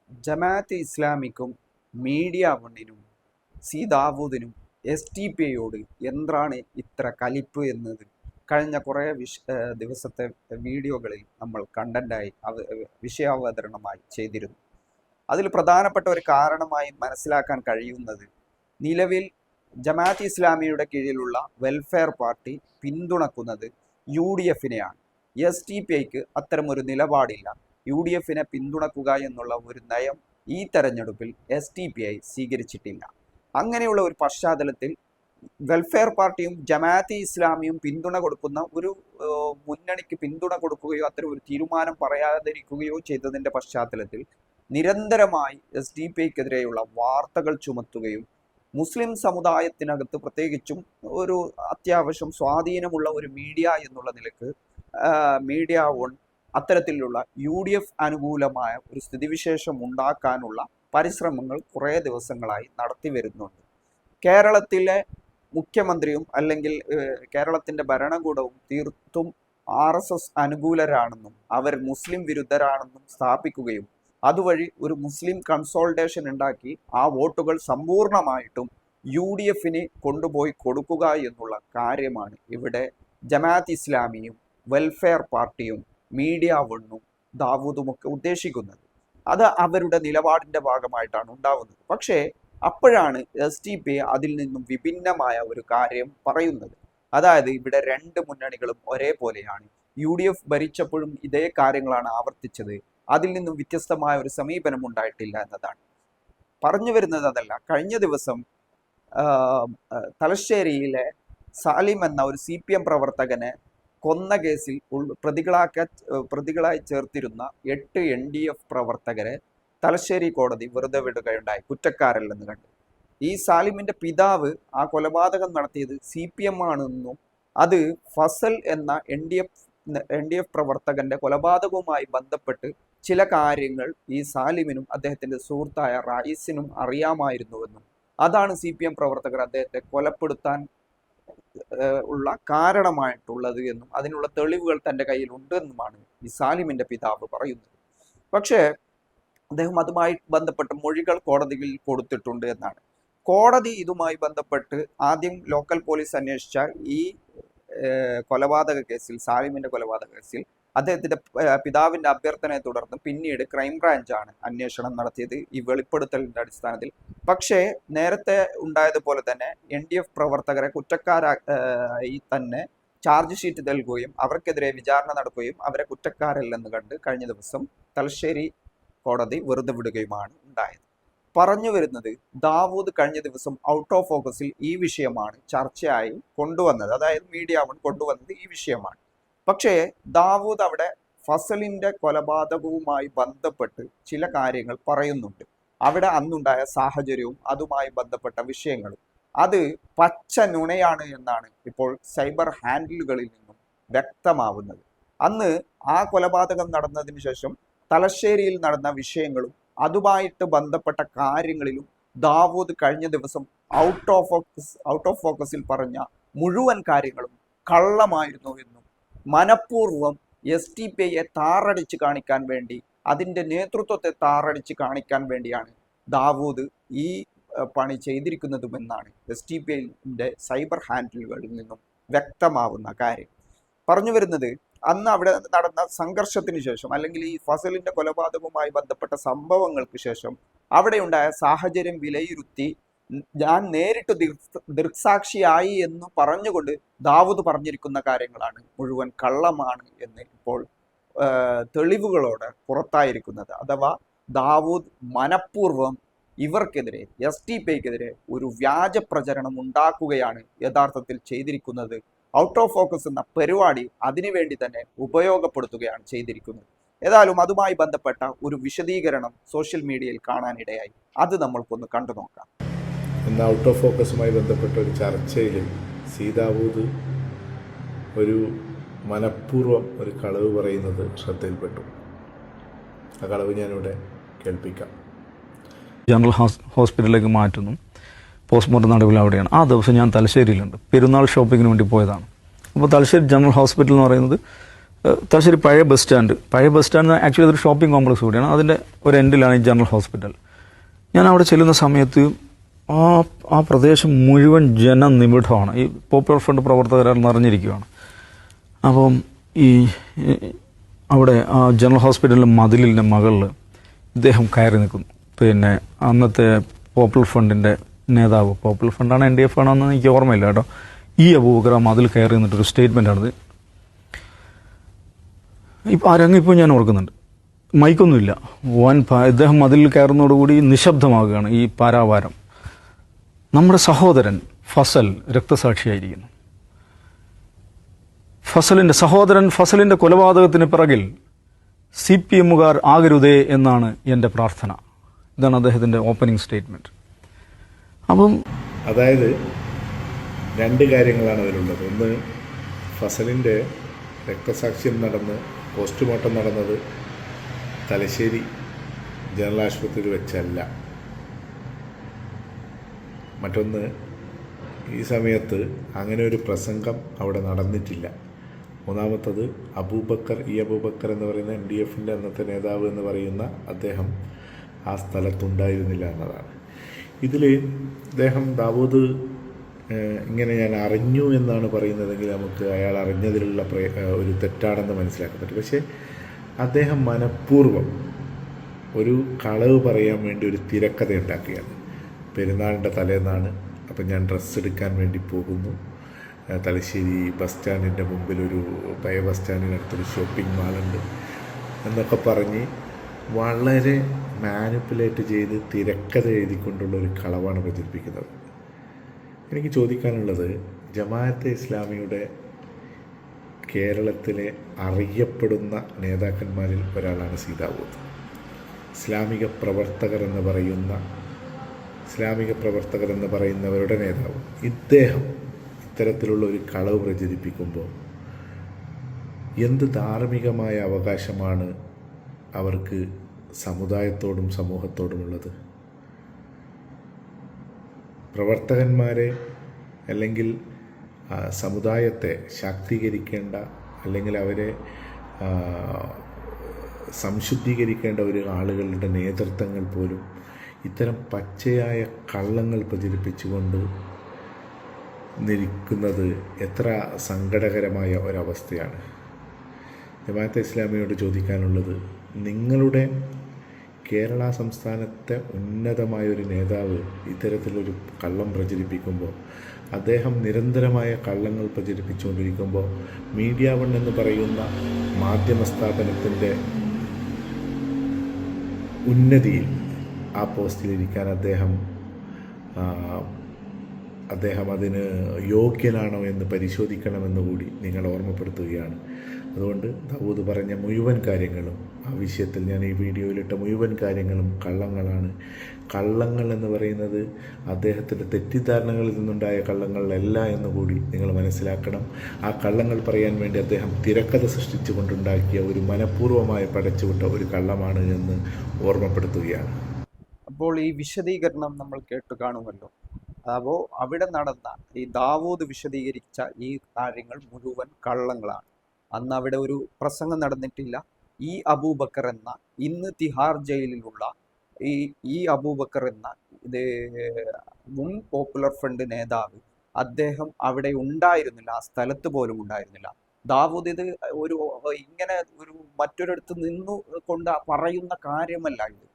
Jamaat-e ഇസ്ലാമിക്കും media വണ്ണിനും C ദാവൂദിനും STPയോട് എന്താണ് ഇത്ര കലിപ്പ് എന്നത് കഴിഞ്ഞ കുറേ ദിവസത്തെ വീഡിയോകളിൽ നമ്മൾ കണ്ടന്റായി വിഷയാവതരണമായി ചെയ്തിരുന്നു. അതിൽ പ്രധാനപ്പെട്ട ഒരു കാരണമായി മനസ്സിലാക്കാൻ കഴിയുന്നത് നിലവിൽ ജമാഅത്തെ ഇസ്ലാമിയുടെ കീഴിലുള്ള വെൽഫെയർ പാർട്ടി പിന്തുണക്കുന്നത് UDFനെയാണ്. STPക്ക് അത്തരമൊരു നിലപാടില്ല. UDFനെ പിന്തുണക്കുക എന്നുള്ള ഒരു നയം ഈ തെരഞ്ഞെടുപ്പിൽ STPI സ്വീകരിച്ചിട്ടില്ല. അങ്ങനെയുള്ള ഒരു പശ്ചാത്തലത്തിൽ വെൽഫെയർ പാർട്ടിയും ജമാഅത്തെ ഇസ്ലാമിയും പിന്തുണ കൊടുക്കുന്ന ഒരു മുന്നണിക്ക് പിന്തുണ കൊടുക്കുകയോ അത്തരം ഒരു തീരുമാനം പറയാതിരിക്കുകയോ ചെയ്തതിൻ്റെ പശ്ചാത്തലത്തിൽ നിരന്തരമായി STPക്കെതിരെയുള്ള വാർത്തകൾ ചുമത്തുകയും മുസ്ലിം സമുദായത്തിനകത്ത് പ്രത്യേകിച്ചും ഒരു അത്യാവശ്യം സ്വാധീനമുള്ള ഒരു മീഡിയ എന്നുള്ള നിലക്ക് മീഡിയ വൺ അത്തരത്തിലുള്ള UDF അനുകൂലമായ ഒരു സ്ഥിതിവിശേഷം ഉണ്ടാക്കാനുള്ള പരിശ്രമങ്ങൾ കുറേ ദിവസങ്ങളായി നടത്തി വരുന്നുണ്ട്. കേരളത്തിലെ മുഖ്യമന്ത്രിയും അല്ലെങ്കിൽ കേരളത്തിൻ്റെ ഭരണകൂടവും തീർത്തും RSS അനുകൂലരാണെന്നും അവർ മുസ്ലിം വിരുദ്ധരാണെന്നും സ്ഥാപിക്കുകയും അതുവഴി ഒരു മുസ്ലിം കൺസോൾട്ടേഷൻ ഉണ്ടാക്കി ആ വോട്ടുകൾ സമ്പൂർണമായിട്ടും UDFന് കൊണ്ടുപോയി കൊടുക്കുക എന്നുള്ള കാര്യമാണ് ഇവിടെ ജമാഅത്ത് ഇസ്ലാമിയും വെൽഫെയർ പാർട്ടിയും മീഡിയ വണ്ണും ദാവൂദുമൊക്കെ ഉദ്ദേശിക്കുന്നത്. അത് അവരുടെ നിലപാടിൻ്റെ ഭാഗമായിട്ടാണ് ഉണ്ടാവുന്നത്. പക്ഷേ അപ്പോഴാണ് STP അതിൽ നിന്നും വിഭിന്നമായ ഒരു കാര്യം പറയുന്നത്. അതായത് ഇവിടെ രണ്ട് മുന്നണികളും ഒരേപോലെയാണ്. UDF ഭരിച്ചപ്പോഴും ഇതേ കാര്യങ്ങളാണ് ആവർത്തിച്ചത്. അതിൽ നിന്നും വ്യത്യസ്തമായ ഒരു സമീപനം ഉണ്ടായിട്ടില്ല എന്നതാണ് പറഞ്ഞു വരുന്നത്. അതല്ല, കഴിഞ്ഞ ദിവസം തലശ്ശേരിയിലെ സാലിം എന്ന ഒരു CPM പ്രവർത്തകനെ കൊന്ന കേസിൽ പ്രതികളായി ചേർത്തിരുന്ന 8 NDF പ്രവർത്തകരെ തലശ്ശേരി കോടതി വെറുതെ വിടുകയുണ്ടായി, കുറ്റക്കാരല്ലെന്ന് കണ്ട്. ഈ സാലിമിന്റെ പിതാവ് ആ കൊലപാതകം നടത്തിയത് CPM ആണെന്നും അത് ഫസൽ എന്ന NDF പ്രവർത്തകന്റെ കൊലപാതകവുമായി ബന്ധപ്പെട്ട് ചില കാര്യങ്ങൾ ഈ സാലിമിനും അദ്ദേഹത്തിന്റെ സുഹൃത്തായ റായിസിനും അറിയാമായിരുന്നുവെന്നും അതാണ് CPM പ്രവർത്തകർ അദ്ദേഹത്തെ കൊലപ്പെടുത്താൻ ഉള്ള കാരണമായിട്ടുള്ളത് എന്നും അതിനുള്ള തെളിവുകൾ തൻ്റെ കയ്യിൽ ഉണ്ടെന്നുമാണ് ഈ സാലിമിന്റെ പിതാവ് പറയുന്നത്. പക്ഷേ അദ്ദേഹം അതുമായി ബന്ധപ്പെട്ട് മൊഴികൾ കോടതിയിൽ കൊടുത്തിട്ടുണ്ട് എന്നാണ്. കോടതി ഇതുമായി ബന്ധപ്പെട്ട് ആദ്യം ലോക്കൽ പോലീസ് അന്വേഷിച്ച ഈ കൊലപാതക കേസിൽ, സാലിമിന്റെ കൊലപാതക കേസിൽ അദ്ദേഹത്തിന്റെ പിതാവിന്റെ അഭ്യർത്ഥനയെ തുടർന്ന് പിന്നീട് ക്രൈംബ്രാഞ്ചാണ് അന്വേഷണം നടത്തിയത് ഈ വെളിപ്പെടുത്തലിന്റെ അടിസ്ഥാനത്തിൽ. പക്ഷേ നേരത്തെ ഉണ്ടായതുപോലെ തന്നെ NDF പ്രവർത്തകരെ കുറ്റക്കാരായി തന്നെ ചാർജ് ഷീറ്റ് നൽകുകയും അവർക്കെതിരെ വിചാരണ നടക്കുകയും അവരെ കുറ്റക്കാരല്ലെന്ന് കണ്ട് കഴിഞ്ഞ ദിവസം തലശ്ശേരി കോടതി വെറുതെ വിടുകയുമാണ് ഉണ്ടായത്. പറഞ്ഞു വരുന്നത്, ദാവൂദ് കഴിഞ്ഞ ദിവസം ഔട്ട് ഓഫ് ഫോക്കസിൽ ഈ വിഷയമാണ് ചർച്ചയായി കൊണ്ടുവന്നത്. അതായത് മീഡിയ വൺ കൊണ്ടുവന്നത് ഈ വിഷയമാണ്. പക്ഷേ ദാവൂദ് അവിടെ ഫസലിന്റെ കൊലപാതകവുമായി ബന്ധപ്പെട്ട് ചില കാര്യങ്ങൾ പറയുന്നുണ്ട്. അവിടെ അന്നുണ്ടായ സാഹചര്യവും അതുമായി ബന്ധപ്പെട്ട വിഷയങ്ങളും അത് പച്ച നുണയാണ് എന്നാണ് ഇപ്പോൾ സൈബർ ഹാൻഡിലുകളിൽ നിന്നും വ്യക്തമാവുന്നത്. അന്ന് ആ കൊലപാതകം നടന്നതിന് ശേഷം തലശ്ശേരിയിൽ നടന്ന വിഷയങ്ങളും അതുമായിട്ട് ബന്ധപ്പെട്ട കാര്യങ്ങളിലും ദാവൂദ് കഴിഞ്ഞ ദിവസം ഔട്ട് ഓഫ് ഫോക്കസിൽ പറഞ്ഞ മുഴുവൻ കാര്യങ്ങളും കള്ളമായിരുന്നു എന്നും മനഃപൂർവ്വം STPയെ താറടിച്ച് കാണിക്കാൻ വേണ്ടി, അതിൻ്റെ നേതൃത്വത്തെ താറടിച്ച് കാണിക്കാൻ വേണ്ടിയാണ് ദാവൂദ് ഈ പണി ചെയ്തിരിക്കുന്നതുമെന്നാണ് STPയുടെ സൈബർ ഹാൻഡിലുകളിൽ നിന്നും വ്യക്തമാവുന്ന കാര്യം. പറഞ്ഞു വരുന്നത്, അന്ന് അവിടെ നടന്ന സംഘർഷത്തിന് ശേഷം അല്ലെങ്കിൽ ഈ ഫസലിന്റെ കൊലപാതകവുമായി ബന്ധപ്പെട്ട സംഭവങ്ങൾക്ക് ശേഷം അവിടെയുണ്ടായ സാഹചര്യം വിലയിരുത്തി ഞാൻ നേരിട്ട് ദൃക്സാക്ഷിയായി എന്ന് പറഞ്ഞുകൊണ്ട് ദാവൂദ് പറഞ്ഞിരിക്കുന്ന കാര്യങ്ങളാണ് മുഴുവൻ കള്ളമാണ് എന്ന് ഇപ്പോൾ തെളിവുകളോടെ പുറത്തായിരിക്കുന്നത്. അഥവാ ദാവൂദ് മനഃപൂർവ്വം ഇവർക്കെതിരെ, STPക്കെതിരെ ഒരു വ്യാജ പ്രചരണം ഉണ്ടാക്കുകയാണ് യഥാർത്ഥത്തിൽ ചെയ്തിരിക്കുന്നത്. ഔട്ട് ഓഫ് ഫോക്കസ് എന്ന പരിപാടി അതിനുവേണ്ടി തന്നെ ഉപയോഗപ്പെടുത്തുകയാണ് ചെയ്തിരിക്കുന്നത്. ഏതായാലും അതുമായി ബന്ധപ്പെട്ട ഒരു വിശദീകരണം സോഷ്യൽ മീഡിയയിൽ കാണാനിടയായി. അത് നമ്മൾക്കൊന്ന് കണ്ടു നോക്കാം. എന്ന ഔട്ട് ഓഫ് ഫോക്കസുമായി ബന്ധപ്പെട്ട ഒരു ചർച്ചയിൽ ദാവൂദ് ഒരു മനഃപൂർവ്വം ഒരു കളവ് പറയുന്നത് ശ്രദ്ധയിൽപ്പെട്ടു. ആ കളവ് ഞാനിവിടെ കേൾപ്പിക്കാം. ജനറൽ ഹോസ്പിറ്റലിലേക്ക് മാറ്റുന്നു. പോസ്റ്റ്മോർട്ടം നടപടി അവിടെയാണ്. ആ ദിവസം ഞാൻ തലശ്ശേരിയിലുണ്ട്. പെരുന്നാൾ ഷോപ്പിങ്ങിന് വേണ്ടി പോയതാണ്. അപ്പോൾ തലശ്ശേരി ജനറൽ ഹോസ്പിറ്റൽ എന്ന് പറയുന്നത് തലശ്ശേരി പഴയ ബസ് സ്റ്റാൻഡ് ആക്ച്വലി അതൊരു ഷോപ്പിംഗ് കോംപ്ലക്സ് കൂടിയാണ്. അതിൻ്റെ ഒരു എൻഡിലാണ് ഈ ജനറൽ ഹോസ്പിറ്റൽ. ഞാൻ അവിടെ ചെല്ലുന്ന സമയത്ത് ആ പ്രദേശം മുഴുവൻ ജനനിബിഡമാണ്. ഈ പോപ്പുലർ ഫ്രണ്ട് പ്രവർത്തകരാൽ നിറഞ്ഞിരിക്കുകയാണ്. അപ്പം ഈ അവിടെ ആ ജനറൽ ഹോസ്പിറ്റലിൻ്റെ മതിലിൻ്റെ മകളിൽ ഇദ്ദേഹം കയറി നിൽക്കുന്നു. പിന്നെ അന്നത്തെ പോപ്പുലർ ഫ്രണ്ടിൻ്റെ നേതാവ്, പോപ്പുലർ ഫ്രണ്ടാണ് NDF ആണോ എന്ന് എനിക്ക് ഓർമ്മയില്ല കേട്ടോ, ഈ അബൂബക്കർ ആ മതിൽ കയറി നിന്നിട്ടൊരു സ്റ്റേറ്റ്മെൻറ്റാണിത്. ആ രംഗം ഇപ്പോൾ ഞാൻ ഓർക്കുന്നുണ്ട്. മൈക്കൊന്നുമില്ല, ഇദ്ദേഹം മതിലിൽ കയറുന്നതോടുകൂടി നിശബ്ദമാകുകയാണ് ഈ പാരാവാരം. നമ്മുടെ സഹോദരൻ ഫസൽ രക്തസാക്ഷിയായിരിക്കുന്നു. ഫസലിൻ്റെ കൊലപാതകത്തിന് പിറകിൽ CPMകാർ ആകരുതേ എന്നാണ് എൻ്റെ പ്രാർത്ഥന. ഇതാണ് അദ്ദേഹത്തിൻ്റെ ഓപ്പണിംഗ് സ്റ്റേറ്റ്മെൻറ്റ്. അപ്പം അതായത് 2 കാര്യങ്ങളാണ് അതിലുള്ളത്. ഒന്ന്, ഫസലിൻ്റെ രക്തസാക്ഷ്യം നടന്ന് പോസ്റ്റ്മോർട്ടം നടന്നത് തലശ്ശേരി ജനറൽ ആശുപത്രിയിൽ വെച്ചല്ല. മറ്റൊന്ന്, ഈ സമയത്ത് അങ്ങനെ ഒരു പ്രസംഗം അവിടെ നടന്നിട്ടില്ല. മൂന്നാമത്തത്, അബൂബക്കർ എന്ന് പറയുന്ന NDFൻ്റെ അന്നത്തെ നേതാവ് എന്ന് പറയുന്ന അദ്ദേഹം ആ സ്ഥലത്തുണ്ടായിരുന്നില്ല എന്നതാണ്. ഇതിൽ അദ്ദേഹം ദാവൂദ് ഇങ്ങനെ ഞാൻ അറിഞ്ഞു എന്നാണ് പറയുന്നതെങ്കിൽ നമുക്ക് അയാൾ അറിഞ്ഞതിലുള്ള ഒരു തെറ്റാണെന്ന് മനസ്സിലാക്കാൻ പറ്റും. പക്ഷേ അദ്ദേഹം മനഃപൂർവ്വം ഒരു കളവ് പറയാൻ വേണ്ടി ഒരു തിരക്കഥ ഉണ്ടാക്കുകയാണ്. പെരുന്നാളിൻ്റെ തലേന്നാണ്, അപ്പം ഞാൻ ഡ്രസ്സ് എടുക്കാൻ വേണ്ടി പോകുന്നു, തലശ്ശേരി ബസ് സ്റ്റാൻഡിൻ്റെ മുമ്പിലൊരു പഴയ ബസ് സ്റ്റാൻഡിനടുത്തൊരു ഷോപ്പിംഗ് മാളുണ്ട് എന്നൊക്കെ പറഞ്ഞ് വളരെ മാനിപ്പുലേറ്റ് ചെയ്ത് തിരക്കഥ എഴുതിക്കൊണ്ടുള്ള ഒരു കളവാണ് പ്രചരിപ്പിക്കുന്നത്. എനിക്ക് ചോദിക്കാനുള്ളത്, ജമാഅത്തെ ഇസ്ലാമിയുടെ കേരളത്തിലെ അറിയപ്പെടുന്ന നേതാക്കന്മാരിൽ ഒരാളാണ് സി ദാവൂദ്. ഇസ്ലാമിക പ്രവർത്തകർ എന്ന് പറയുന്നവരുടെ നേതാവ്. ഇദ്ദേഹം ഇത്തരത്തിലുള്ള ഒരു കളവ് പ്രചരിപ്പിക്കുമ്പോൾ എന്ത് ധാർമ്മികമായ അവകാശമാണ് അവർക്ക് സമുദായത്തോടും സമൂഹത്തോടുമുള്ളത്? പ്രവർത്തകന്മാരെ അല്ലെങ്കിൽ സമുദായത്തെ ശാക്തീകരിക്കേണ്ട അല്ലെങ്കിൽ അവരെ സംശുദ്ധീകരിക്കേണ്ട ഒരു ആളുകളുടെ നേതൃത്വങ്ങൾ പോലും ഇത്തരം പച്ചയായ കള്ളങ്ങൾ പ്രചരിപ്പിച്ചുകൊണ്ട് നിൽക്കുന്നത് എത്ര സങ്കടകരമായ ഒരവസ്ഥയാണ്. ജമാഅത്തെ ഇസ്ലാമിയോട് ചോദിക്കാനുള്ളത്, നിങ്ങളുടെ കേരള സംസ്ഥാനത്തെ ഉന്നതമായൊരു നേതാവ് ഇത്തരത്തിലൊരു കള്ളം പ്രചരിപ്പിക്കുമ്പോൾ, അദ്ദേഹം നിരന്തരമായ കള്ളങ്ങൾ പ്രചരിപ്പിച്ചുകൊണ്ടിരിക്കുമ്പോൾ മീഡിയ വൺ എന്ന് പറയുന്ന മാധ്യമ സ്ഥാപനത്തിൻ്റെ ഉന്നതിയിൽ ആ പോസ്റ്റിലിരിക്കാൻ അദ്ദേഹം അതിന് യോഗ്യനാണോ എന്ന് പരിശോധിക്കണമെന്ന് കൂടി നിങ്ങൾ ഓർമ്മപ്പെടുത്തുകയാണ്. അതുകൊണ്ട് ദാവൂദ് പറഞ്ഞ മുഴുവൻ കാര്യങ്ങളും, ആ വിഷയത്തിൽ ഞാൻ ഈ വീഡിയോയിലിട്ട മുഴുവൻ കാര്യങ്ങളും കള്ളങ്ങളാണ്. കള്ളങ്ങൾ എന്ന് പറയുന്നത് അദ്ദേഹത്തിൻ്റെ തെറ്റിദ്ധാരണകളിൽ നിന്നുണ്ടായ കള്ളങ്ങളല്ല എന്നുകൂടി നിങ്ങൾ മനസ്സിലാക്കണം. ആ കള്ളങ്ങൾ പറയാൻ വേണ്ടി അദ്ദേഹം തിരക്കഥ സൃഷ്ടിച്ചു കൊണ്ടുണ്ടാക്കിയ ഒരു മനഃപൂർവ്വമായി പടച്ചുവിട്ട ഒരു കള്ളമാണ് എന്ന് ഓർമ്മപ്പെടുത്തുകയാണ്. അപ്പോൾ ഈ വിശദീകരണം നമ്മൾ കേട്ടു കാണുമല്ലോ. അപ്പോൾ അവിടെ നടന്ന ഈ ദാവൂദ് വിശദീകരിച്ച ഈ കാര്യങ്ങൾ മുഴുവൻ കള്ളങ്ങളാണ്. അന്ന് അവിടെ ഒരു പ്രസംഗം നടന്നിട്ടില്ല. ഈ അബൂബക്കർ എന്ന ഇന്ന് തിഹാർ ജയിലിലുള്ള ഈ അബൂബക്കർ എന്ന ഇത് മുൻ പോപ്പുലർ ഫ്രണ്ട് നേതാവ്, അദ്ദേഹം അവിടെ ഉണ്ടായിരുന്നില്ല, ആ സ്ഥലത്ത് പോലും ഉണ്ടായിരുന്നില്ല. ദാവൂദ് ഇത് ഇങ്ങനെ മറ്റൊരിടത്ത് നിന്നു കൊണ്ട് പറയുന്ന കാര്യമല്ല ഇത്.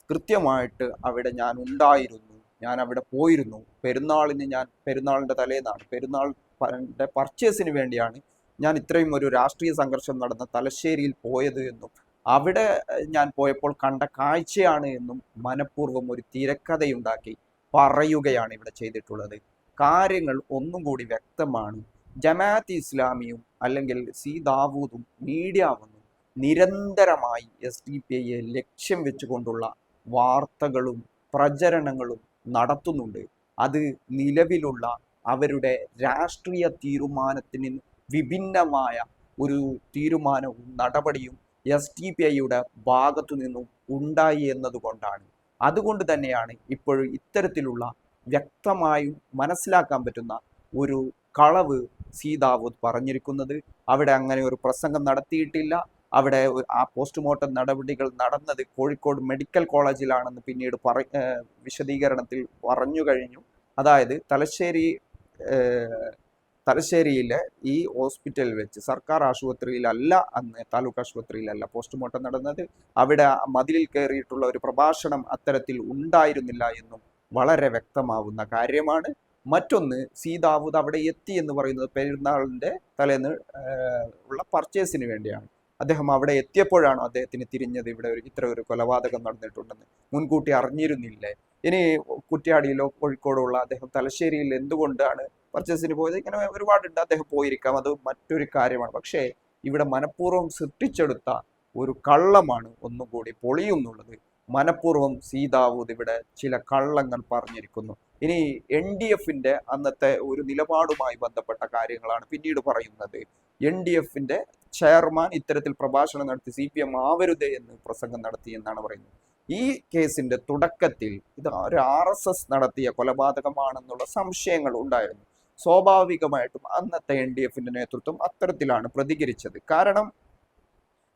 കൃത്യമായിട്ട് അവിടെ ഞാൻ ഉണ്ടായിരുന്നു, ഞാൻ അവിടെ പോയിരുന്നു, പെരുന്നാളിൻ്റെ തലേന്നാണ്, പെരുന്നാളിൻ്റെ പർച്ചേസിന് വേണ്ടിയാണ് ഞാൻ ഇത്രയും ഒരു രാഷ്ട്രീയ സംഘർഷം നടന്ന തലശ്ശേരിയിൽ പോയത് എന്നും അവിടെ ഞാൻ പോയപ്പോൾ കണ്ട കാഴ്ചയാണ് എന്നും മനഃപൂർവ്വം ഒരു തിരക്കഥയുണ്ടാക്കി പറയുകയാണ് ഇവിടെ ചെയ്തിട്ടുള്ളത്. കാര്യങ്ങൾ ഒന്നും കൂടി വ്യക്തമാണ്. ജമാഅത്ത് ഇസ്ലാമിയും അല്ലെങ്കിൽ സി ദാവൂദും മീഡിയ വന്നും നിരന്തരമായി SDPIയെ ലക്ഷ്യം വെച്ചുകൊണ്ടുള്ള വാർത്തകളും പ്രചരണങ്ങളും നടത്തുന്നുണ്ട്. അത് നിലവിലുള്ള അവരുടെ രാഷ്ട്രീയ തീരുമാനത്തിന് വിഭിന്നമായ ഒരു തീരുമാനവും നടപടിയും SDPIയുടെ ഭാഗത്തു നിന്നും ഉണ്ടായി എന്നതുകൊണ്ടാണ്. അതുകൊണ്ട് തന്നെയാണ് ഇപ്പോഴും ഇത്തരത്തിലുള്ള വ്യക്തമായും മനസ്സിലാക്കാൻ പറ്റുന്ന ഒരു കളവ് സി ദാവൂദ് പറഞ്ഞിരിക്കുന്നത്. അവിടെ അങ്ങനെ ഒരു പ്രസംഗം നടത്തിയിട്ടില്ല. അവിടെ ആ പോസ്റ്റ്മോർട്ടം നടപടികൾ നടന്നത് കോഴിക്കോട് മെഡിക്കൽ കോളേജിലാണെന്ന് പിന്നീട് വിശദീകരണത്തിൽ പറഞ്ഞു കഴിഞ്ഞു. അതായത് തലശ്ശേരിയിലെ ഈ ഹോസ്പിറ്റലിൽ വെച്ച്, സർക്കാർ ആശുപത്രിയിലല്ല, അന്ന് താലൂക്ക് ആശുപത്രിയിലല്ല പോസ്റ്റ്മോർട്ടം നടന്നത്. അവിടെ മതിലിൽ കയറിയിട്ടുള്ള ഒരു പ്രഭാഷണം അത്തരത്തിൽ ഉണ്ടായിരുന്നില്ല എന്നും വളരെ വ്യക്തമാവുന്ന കാര്യമാണ്. മറ്റൊന്ന്, സി ദാവൂദ് അവിടെ എത്തി എന്ന് പറയുന്നത് പെരുന്നാളിൻ്റെ തലേന്ന് ഉള്ള പർച്ചേസിന് വേണ്ടിയാണ്. അദ്ദേഹം അവിടെ എത്തിയപ്പോഴാണ് അദ്ദേഹത്തിന് തിരിഞ്ഞത് ഇവിടെ ഇത്ര ഒരു കൊലപാതകം നടന്നിട്ടുണ്ടെന്ന്. മുൻകൂട്ടി അറിഞ്ഞിരുന്നില്ലേ? ഇനി കുറ്റ്യാടിയിലോ കോഴിക്കോടോ ഉള്ള അദ്ദേഹം തലശ്ശേരിയിൽ എന്തുകൊണ്ടാണ് പർച്ചേസിന് പോയത്? ഇങ്ങനെ ഒരുപാടുണ്ട്. അദ്ദേഹം പോയിരിക്കാം, അത് മറ്റൊരു കാര്യമാണ്. പക്ഷേ ഇവിടെ മനഃപൂർവ്വം സൃഷ്ടിച്ചെടുത്ത ഒരു കള്ളമാണ് ഒന്നും കൂടി പൊളിയുന്നുള്ളത്. മനഃപൂർവ്വം സി ദാവൂദ് ഇവിടെ ചില കള്ളങ്ങൾ പറഞ്ഞിരിക്കുന്നു. ഇനി NDF-ന്റെ അന്നത്തെ ഒരു നിലപാടുമായി ബന്ധപ്പെട്ട കാര്യങ്ങളാണ് പിന്നീട് പറയുന്നത്. NDF-ന്റെ ചെയർമാൻ ഇത്തരത്തിൽ പ്രഭാഷണം നടത്തി CPM ആവരുതേ എന്ന് പ്രസംഗം നടത്തി എന്നാണ് പറയുന്നത്. ഈ കേസിന്റെ തുടക്കത്തിൽ ഇത് ഒരു RSS നടത്തിയ കൊലപാതകമാണെന്നുള്ള സംശയങ്ങൾ ഉണ്ടായിരുന്നു. സ്വാഭാവികമായിട്ടും അന്നത്തെ NDF-ന്റെ നേതൃത്വം അത്തരത്തിലാണ് പ്രതികരിച്ചത്. കാരണം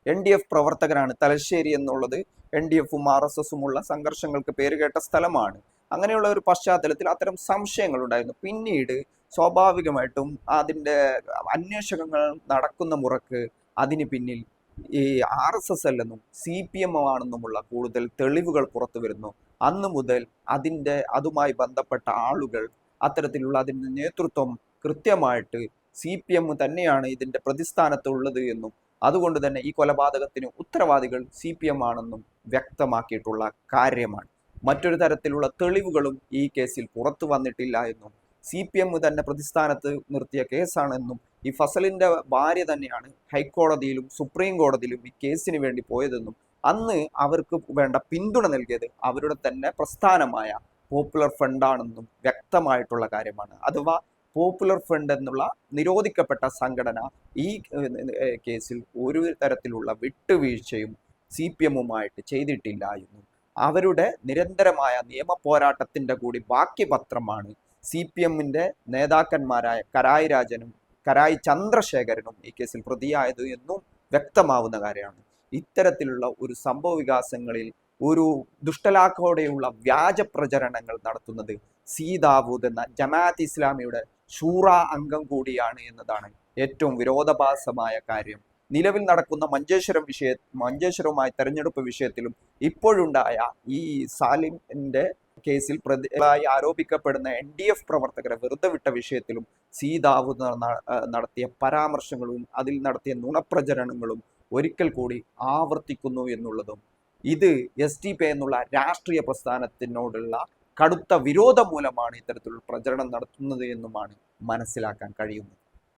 NDF പ്രവർത്തകരാണ്. തലശ്ശേരി എന്നുള്ളത് NDF-ഉം RSS-ഉമുള്ള സംഘർഷങ്ങൾക്ക് പേരുകേട്ട സ്ഥലമാണ്. അങ്ങനെയുള്ള ഒരു പശ്ചാത്തലത്തിൽ അത്തരം സംശയങ്ങൾ ഉണ്ടായിരുന്നു. പിന്നീട് സ്വാഭാവികമായിട്ടും അതിൻ്റെ അന്വേഷണങ്ങൾ നടക്കുന്ന മുറക്ക് അതിന് പിന്നിൽ ഈ RSS അല്ലെന്നും CPM ആണെന്നുമുള്ള കൂടുതൽ തെളിവുകൾ പുറത്തു വരുന്നു. അന്നു മുതൽ അതുമായി ബന്ധപ്പെട്ട ആളുകൾ, അത്തരത്തിലുള്ള അതിൻ്റെ നേതൃത്വം കൃത്യമായിട്ട് CPM തന്നെയാണ് ഇതിൻ്റെ പ്രതിസ്ഥാനത്തുള്ളത് എന്നും അതുകൊണ്ട് തന്നെ ഈ കൊലപാതകത്തിന് ഉത്തരവാദികൾ CPM ആണെന്നും വ്യക്തമാക്കിയിട്ടുള്ള കാര്യമാണ്. മറ്റൊരു തരത്തിലുള്ള തെളിവുകളും ഈ കേസിൽ പുറത്തു വന്നിട്ടില്ല എന്നും CPM തന്നെ പ്രതിസ്ഥാനത്ത് നിർത്തിയ കേസാണെന്നും ഈ ഫസലിന്റെ ഭാര്യ തന്നെയാണ് ഹൈക്കോടതിയിലും സുപ്രീം കോടതിയിലും ഈ കേസിന് വേണ്ടി പോയതെന്നും അന്ന് അവർക്ക് വേണ്ട പിന്തുണ നൽകിയത് അവരുടെ തന്നെ പ്രസ്ഥാനമായ പോപ്പുലർ ഫ്രണ്ടാണെന്നും വ്യക്തമായിട്ടുള്ള കാര്യമാണ്. അഥവാ പോപ്പുലർ ഫ്രണ്ട് എന്നുള്ള നിരോധിക്കപ്പെട്ട സംഘടന ഈ കേസിൽ ഒരു തരത്തിലുള്ള വിട്ടുവീഴ്ചയും CPM-ഉമായിട്ട് ചെയ്തിട്ടില്ല എന്നും അവരുടെ നിരന്തരമായ നിയമ പോരാട്ടത്തിൻ്റെ കൂടി ബാക്കി പത്രമാണ് CPM-ന്റെ നേതാക്കന്മാരായ കരായി രാജനും കരായി ചന്ദ്രശേഖരനും ഈ കേസിൽ പ്രതിയായത് എന്നും വ്യക്തമാവുന്ന കാര്യമാണ്. ഇത്തരത്തിലുള്ള ഒരു സംഭവ വികാസങ്ങളിൽ ഒരു ദുഷ്ടലാക്കോടെയുള്ള വ്യാജ പ്രചരണങ്ങൾ നടത്തുന്നത് സി ദാവൂദ് എന്ന ജമാഅത്ത് ഇസ്ലാമിയുടെ ഷൂറ അംഗം കൂടിയാണ് എന്നതാണ് ഏറ്റവും വിരോധാഭാസമായ കാര്യം. നിലവിൽ നടക്കുന്ന മഞ്ചേശ്വരവുമായി തെരഞ്ഞെടുപ്പ് വിഷയത്തിലും ഇപ്പോഴുണ്ടായ ഈ സാലിമിന്റെ കേസിൽ പ്രതികളായി ആരോപിക്കപ്പെടുന്ന NDF പ്രവർത്തകരെ വെറുതെ വിട്ട വിഷയത്തിലും സി ദാവൂദ് നടത്തിയ പരാമർശങ്ങളും അതിൽ നടത്തിയ നുണപ്രചരണങ്ങളും ഒരിക്കൽ കൂടി ആവർത്തിക്കുന്നു എന്നുള്ളതും ഇത് SDP എന്നുള്ള രാഷ്ട്രീയ പ്രസ്ഥാനത്തിനോടുള്ള കടുത്ത വിരോധം മൂലമാണ് ഇത്തരത്തിലുള്ള പ്രചരണം നടത്തുന്നത് എന്നുമാണ് മനസ്സിലാക്കാൻ കഴിയുന്നത്.